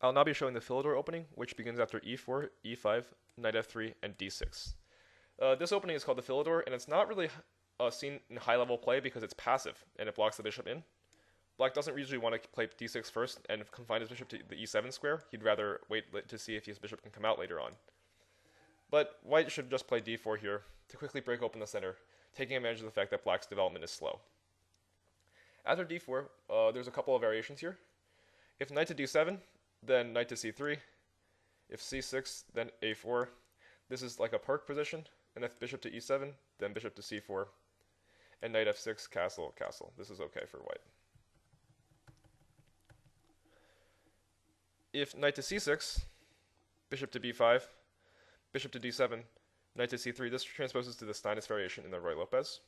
I'll now be showing the Philador opening, which begins after e4, e5, knight f3, and d6. This opening is called the Philador, and it's not really seen in high-level play because it's passive, and it blocks the bishop in. Black doesn't usually want to play d6 first and confine his bishop to the e7 square. He'd rather wait to see if his bishop can come out later on. But white should just play d4 here to quickly break open the center, taking advantage of the fact that black's development is slow. After d4, there's a couple of variations here. If knight to d7, then knight to c3. If c6, then a4. This is like a perk position. And if bishop to e7, then bishop to c4. And knight f6, castle, castle. This is okay for white. If knight to c6, bishop to b5, bishop to d7, knight to c3, this transposes to the Steinitz variation in the Roy-Lopez.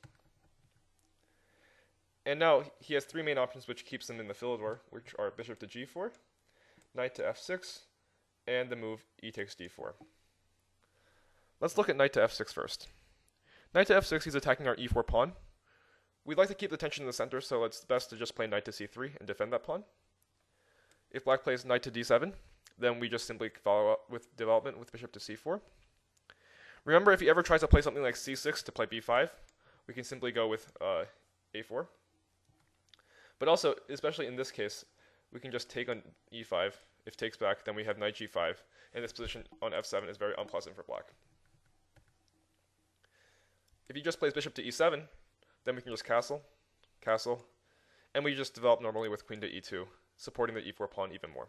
And now he has three main options which keeps him in the Philador, which are bishop to g4, knight to f6, and the move e takes d4. Let's look at knight to f6 first. Knight to f6, he's attacking our e4 pawn. We'd like to keep the tension in the center, so it's best to just play knight to c3 and defend that pawn. If black plays knight to d7, then we just simply follow up with development with bishop to c4. Remember, if he ever tries to play something like c6 to play b5, we can simply go with a4. But also, especially in this case, we can just take on e5. If takes back, then we have knight g5, and this position on f7 is very unpleasant for black. If he just plays bishop to e7, then we can just castle, castle, and we just develop normally with queen to e2, supporting the e4 pawn even more.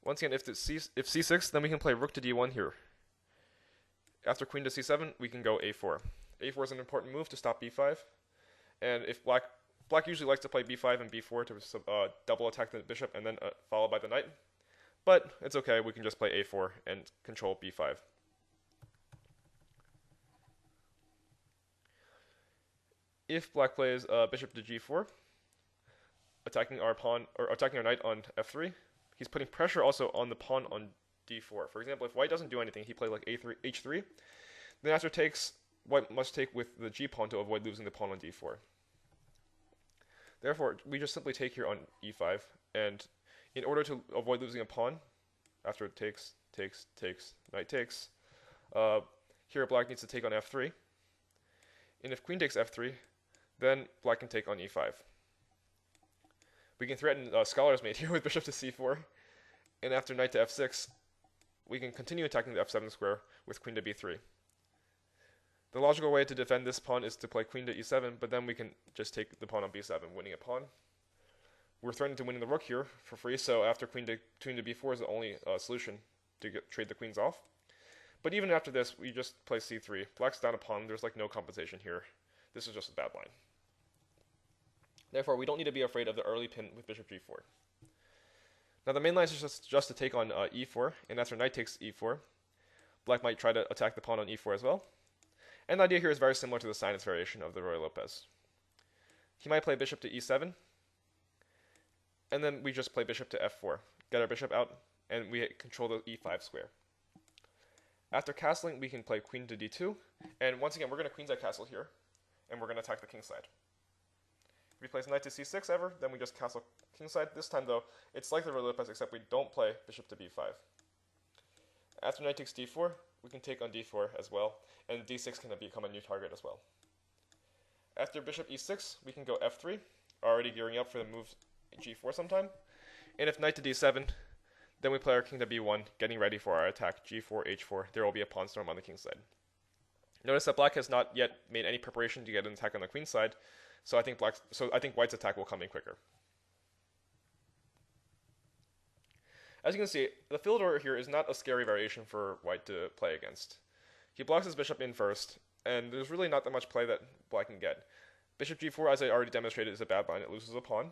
Once again, if c6, then we can play rook to d1 here. After queen to c7, we can go a4. a4 is an important move to stop b5, and if black usually likes to play b5 and b4 to double attack the bishop and then followed by the knight, but it's okay, we can just play a4 and control b5. If black plays bishop to g4, attacking our pawn or attacking our knight on f3, he's putting pressure also on the pawn on d4. For example, if white doesn't do anything, he played like h3, then after takes, white must take with the g pawn to avoid losing the pawn on d4. Therefore, we just simply take here on e5, and in order to avoid losing a pawn, after it takes, knight takes, here black needs to take on f3, and if queen takes f3, then black can take on e5. We can threaten scholar's mate here with bishop to c4, and after knight to f6, we can continue attacking the f7 square with queen to b3. The logical way to defend this pawn is to play queen to e7, but then we can just take the pawn on b7, winning a pawn. We're threatening to win the rook here for free, so after queen to b4 is the only solution to trade the queens off. But even after this, we just play c3. Black's down a pawn, there's like no compensation here. This is just a bad line. Therefore, we don't need to be afraid of the early pin with bishop g4. Now the main line is just to take on e4, and after knight takes e4, black might try to attack the pawn on e4 as well. And the idea here is very similar to the Steinitz variation of the Roy-Lopez. He might play bishop to e7, and then we just play bishop to f4, get our bishop out, and we control the e5 square. After castling, we can play queen to d2, and once again, we're going to queenside castle here, and we're going to attack the kingside. If he plays knight to c6 ever, then we just castle kingside. This time, though, it's like the Roy-Lopez, except we don't play bishop to b5. After knight takes d4, we can take on d4 as well, and d6 can become a new target as well. After bishop e6, we can go f3, already gearing up for the move g4 sometime. And if knight to d7, then we play our king to b1, getting ready for our attack g4, h4. There will be a pawn storm on the king side. Notice that black has not yet made any preparation to get an attack on the queen side, so I think white's attack will come in quicker. As you can see, the Philador here is not a scary variation for white to play against. He blocks his bishop in first, and there's really not that much play that black can get. Bishop g4, as I already demonstrated, is a bad line. It loses a pawn.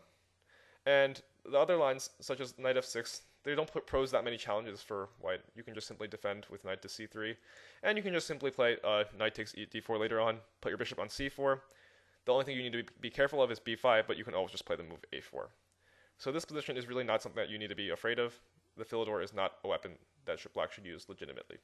And the other lines, such as knight f6, they don't pose that many challenges for white. You can just simply defend with knight to c3, and you can just simply play knight takes d4 later on, put your bishop on c4. The only thing you need to be careful of is b5, but you can always just play the move a4. So this position is really not something that you need to be afraid of. The Philador is not a weapon that black should use legitimately.